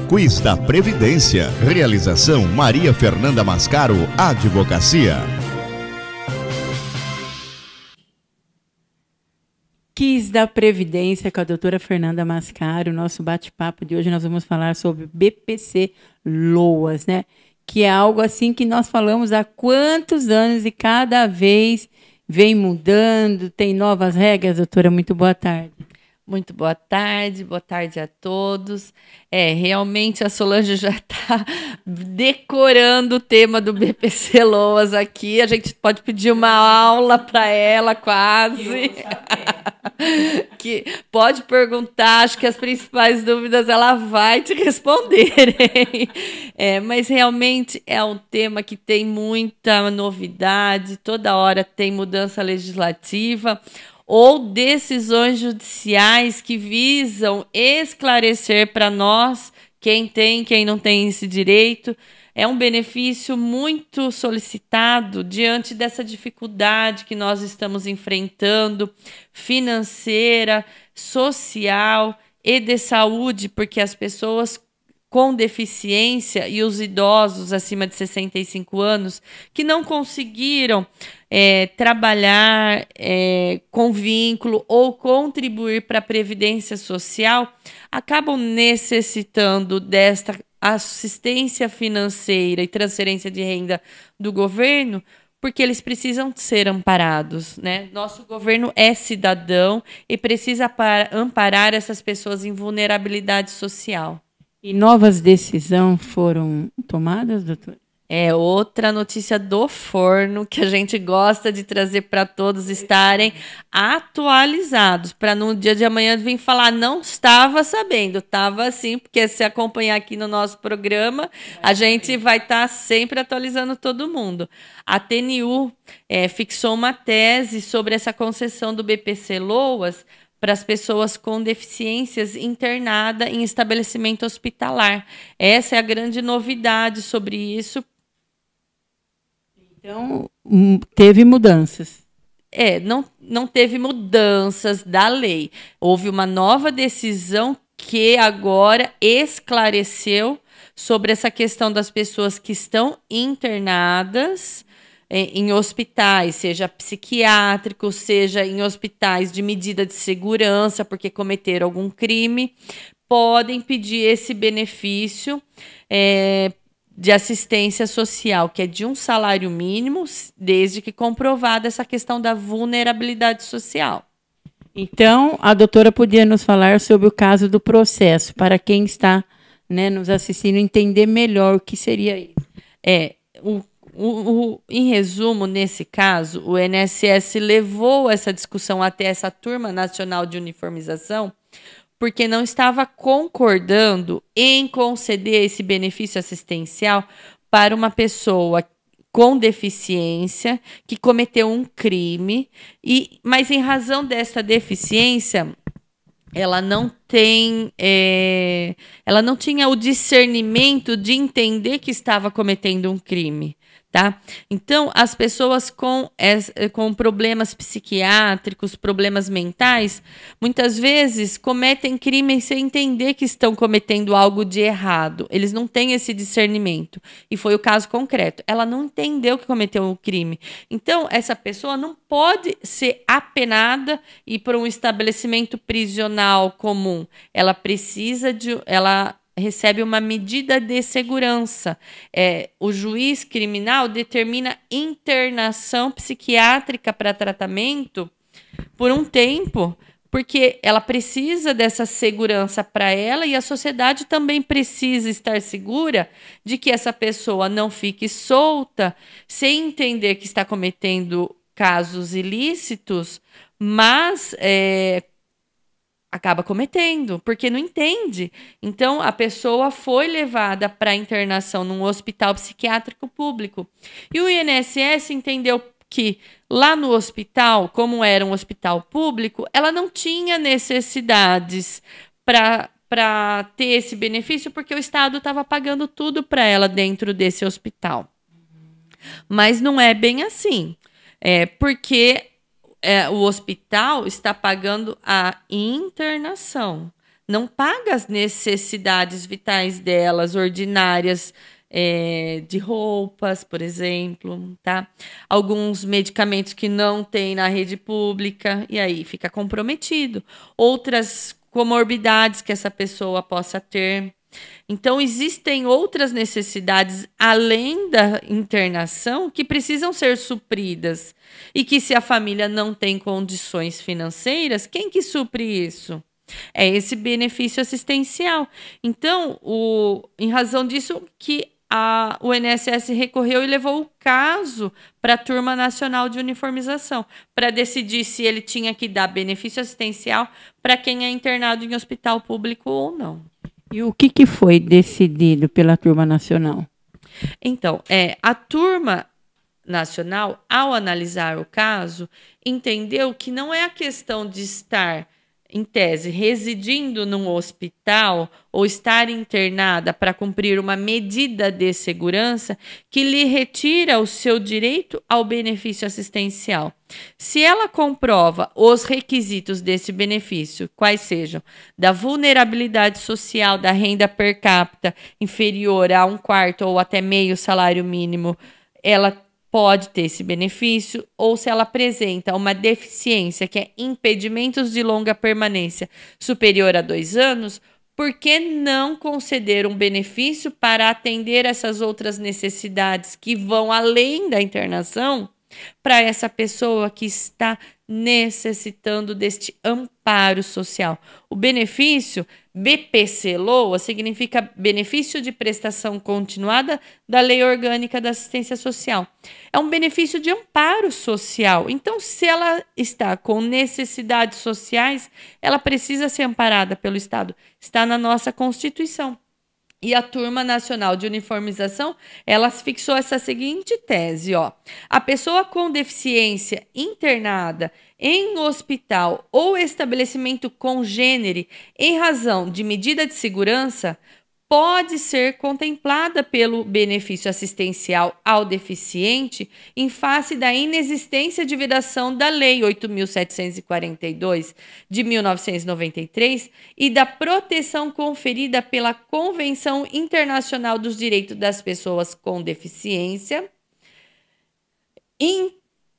Quiz da Previdência. Realização Maria Fernanda Mascaro, Advocacia. Quiz da Previdência com a doutora Fernanda Mascaro. Nosso bate-papo de hoje nós vamos falar sobre BPC Loas, né? Que é algo assim que nós falamos há quantos anos e cada vez vem mudando, tem novas regras. Doutora, muito boa tarde. Muito boa tarde a todos. Realmente a Solange já está decorando o tema do BPC Loas aqui. A gente pode pedir uma aula para ela, quase. Que pode perguntar, acho que as principais dúvidas ela vai te responder. Mas realmente é um tema que tem muita novidade, toda hora tem mudança legislativa ou decisões judiciais que visam esclarecer para nós quem tem, quem não tem esse direito. É um benefício muito solicitado diante dessa dificuldade que nós estamos enfrentando, financeira, social e de saúde, porque as pessoas com deficiência e os idosos acima de 65 anos que não conseguiram trabalhar com vínculo ou contribuir para a Previdência Social, acabam necessitando desta assistência financeira e transferência de renda do governo, porque eles precisam ser amparados, né? Nosso governo é cidadão e precisa amparar essas pessoas em vulnerabilidade social. E novas decisões foram tomadas, doutor? É outra notícia do forno que a gente gosta de trazer para todos estarem atualizados, para no dia de amanhã vir falar, não estava sabendo, estava assim, porque se acompanhar aqui no nosso programa, a gente vai estar sempre atualizando todo mundo. A TNU fixou uma tese sobre essa concessão do BPC Loas para as pessoas com deficiências internadas em estabelecimento hospitalar. Essa é a grande novidade sobre isso. Então, teve mudanças. Não teve mudanças da lei. Houve uma nova decisão que agora esclareceu sobre essa questão das pessoas que estão internadas em hospitais, seja psiquiátricos, seja em hospitais de medida de segurança, porque cometeram algum crime, podem pedir esse benefício de assistência social, que é de um salário mínimo, desde que comprovada essa questão da vulnerabilidade social. Então, a doutora podia nos falar sobre o caso do processo, para quem está, né, nos assistindo entender melhor o que seria isso. Em resumo, nesse caso, o INSS levou essa discussão até essa turma nacional de uniformização, porque não estava concordando em conceder esse benefício assistencial para uma pessoa com deficiência que cometeu um crime, mas em razão dessa deficiência, ela não tinha o discernimento de entender que estava cometendo um crime. Tá? Então, as pessoas com problemas psiquiátricos, problemas mentais, muitas vezes cometem crimes sem entender que estão cometendo algo de errado. Eles não têm esse discernimento. E foi o caso concreto. Ela não entendeu que cometeu um crime. Então, essa pessoa não pode ser apenada e ir para um estabelecimento prisional comum. Ela recebe uma medida de segurança. O juiz criminal determina internação psiquiátrica para tratamento por um tempo, porque ela precisa dessa segurança para ela e a sociedade também precisa estar segura de que essa pessoa não fique solta sem entender que está cometendo casos ilícitos, mas acaba cometendo, porque não entende. Então, a pessoa foi levada para internação num hospital psiquiátrico público. E o INSS entendeu que lá no hospital, como era um hospital público, ela não tinha necessidades para ter esse benefício, porque o Estado estava pagando tudo para ela dentro desse hospital. Mas não é bem assim. Porque o hospital está pagando a internação, não paga as necessidades vitais delas, ordinárias, de roupas, por exemplo, tá? Alguns medicamentos que não tem na rede pública, e aí fica comprometido. Outras comorbidades que essa pessoa possa ter. Então, existem outras necessidades além da internação que precisam ser supridas. E que se a família não tem condições financeiras, quem que supre isso? É esse benefício assistencial. Então, em razão disso que o INSS recorreu e levou o caso para a Turma Nacional de Uniformização, para decidir se ele tinha que dar benefício assistencial para quem é internado em hospital público ou não. E o que foi decidido pela Turma Nacional? Então, a Turma Nacional, ao analisar o caso, entendeu que não é a questão de estar, em tese, residindo num hospital ou estar internada para cumprir uma medida de segurança que lhe retira o seu direito ao benefício assistencial. Se ela comprova os requisitos desse benefício, quais sejam da vulnerabilidade social, da renda per capita inferior a 1/4 ou até meio salário mínimo, ela pode ter esse benefício, ou se ela apresenta uma deficiência, que é impedimentos de longa permanência superior a 2 anos, por que não conceder um benefício para atender essas outras necessidades que vão além da internação para essa pessoa que está necessitando deste amparo social? O benefício BPC-LOA significa Benefício de Prestação Continuada da Lei Orgânica da Assistência Social. É um benefício de amparo social. Então, se ela está com necessidades sociais, ela precisa ser amparada pelo Estado. Está na nossa Constituição. E a Turma Nacional de Uniformização, ela fixou essa seguinte tese, ó. A pessoa com deficiência internada em hospital ou estabelecimento congênere em razão de medida de segurança pode ser contemplada pelo benefício assistencial ao deficiente em face da inexistência de vedação da Lei 8.742 de 1993 e da proteção conferida pela Convenção Internacional dos Direitos das Pessoas com Deficiência,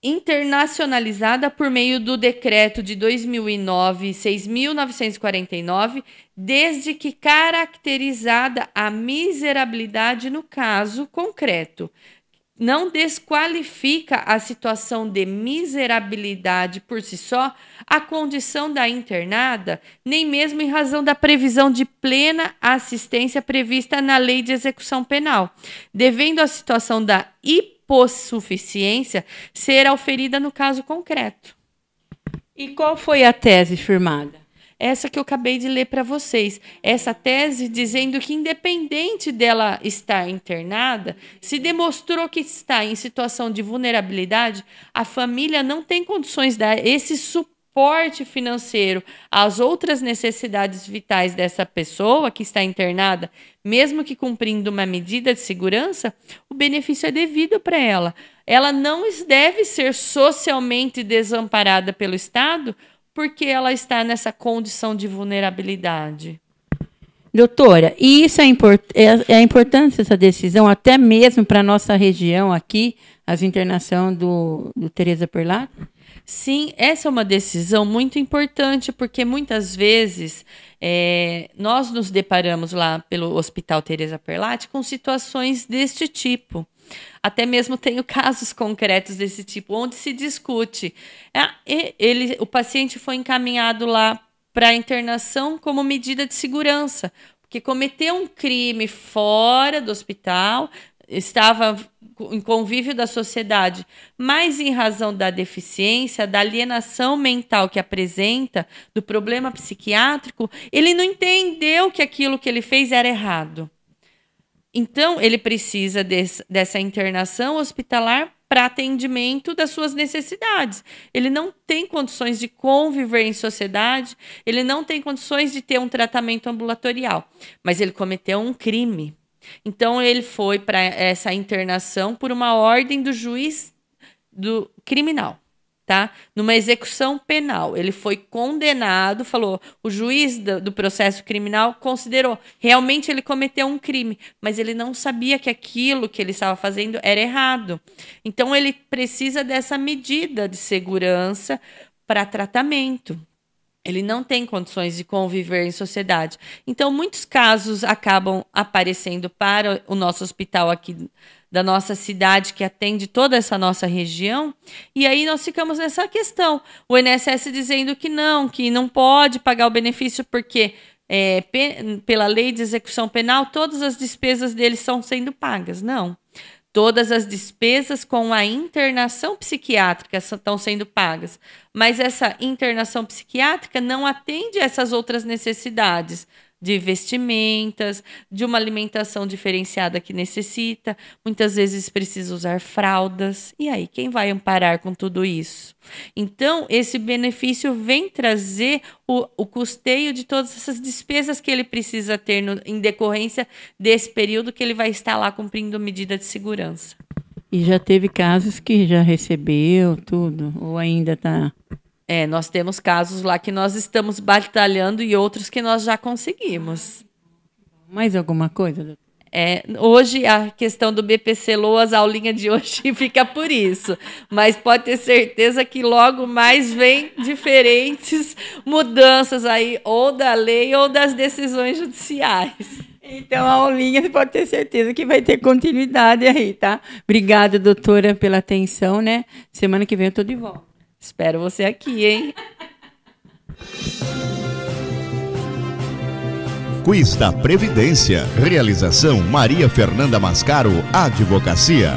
internacionalizada por meio do Decreto de 2009, 6.949, desde que caracterizada a miserabilidade no caso concreto. Não desqualifica a situação de miserabilidade por si só a condição da internada, nem mesmo em razão da previsão de plena assistência prevista na Lei de Execução Penal, devendo a situação da hipossuficiência ser auferida no caso concreto. E qual foi a tese firmada? Essa que eu acabei de ler para vocês. Essa tese dizendo que, independente dela estar internada, se demonstrou que está em situação de vulnerabilidade, a família não tem condições de dar esse suporte financeiro às outras necessidades vitais dessa pessoa que está internada, mesmo que cumprindo uma medida de segurança, o benefício é devido para ela. Ela não deve ser socialmente desamparada pelo Estado porque ela está nessa condição de vulnerabilidade. Doutora, e isso é importante essa decisão, até mesmo para a nossa região aqui, as internação do Teresa Perlatti? Sim, essa é uma decisão muito importante, porque muitas vezes nós nos deparamos lá pelo Hospital Teresa Perlatti com situações deste tipo. Até mesmo tenho casos concretos desse tipo, onde se discute. O paciente foi encaminhado lá para internação como medida de segurança, porque cometeu um crime fora do hospital, estava em convívio da sociedade, mas em razão da deficiência, da alienação mental que apresenta, do problema psiquiátrico, ele não entendeu que aquilo que ele fez era errado. Então, ele precisa dessa internação hospitalar para atendimento das suas necessidades. Ele não tem condições de conviver em sociedade, ele não tem condições de ter um tratamento ambulatorial, mas ele cometeu um crime. Então, ele foi para essa internação por uma ordem do juiz do criminal. tá? Numa execução penal. Ele foi condenado, falou, o juiz do processo criminal considerou, realmente ele cometeu um crime, mas ele não sabia que aquilo que ele estava fazendo era errado. Então, ele precisa dessa medida de segurança para tratamento. Ele não tem condições de conviver em sociedade. Então, muitos casos acabam aparecendo para o nosso hospital aqui da nossa cidade, que atende toda essa nossa região, e aí nós ficamos nessa questão. O INSS dizendo que não pode pagar o benefício porque, pela lei de execução penal, todas as despesas dele estão sendo pagas. Não. Todas as despesas com a internação psiquiátrica estão sendo pagas, mas essa internação psiquiátrica não atende a essas outras necessidades de vestimentas, de uma alimentação diferenciada que necessita, muitas vezes precisa usar fraldas. E aí, quem vai amparar com tudo isso? Então, esse benefício vem trazer o custeio de todas essas despesas que ele precisa ter em decorrência desse período que ele vai estar lá cumprindo medida de segurança. E já teve casos que já recebeu tudo, ou ainda está... Nós temos casos lá que nós estamos batalhando e outros que nós já conseguimos. Mais alguma coisa, doutor? Hoje, a questão do BPC Loas, a aulinha de hoje fica por isso. Mas pode ter certeza que logo mais vem diferentes mudanças aí, ou da lei ou das decisões judiciais. Então, a aulinha, você pode ter certeza que vai ter continuidade aí, tá? Obrigada, doutora, pela atenção, né? Semana que vem eu estou de volta. Espero você aqui, hein? Quiz da Previdência. Realização Maria Fernanda Mascaro, Advocacia.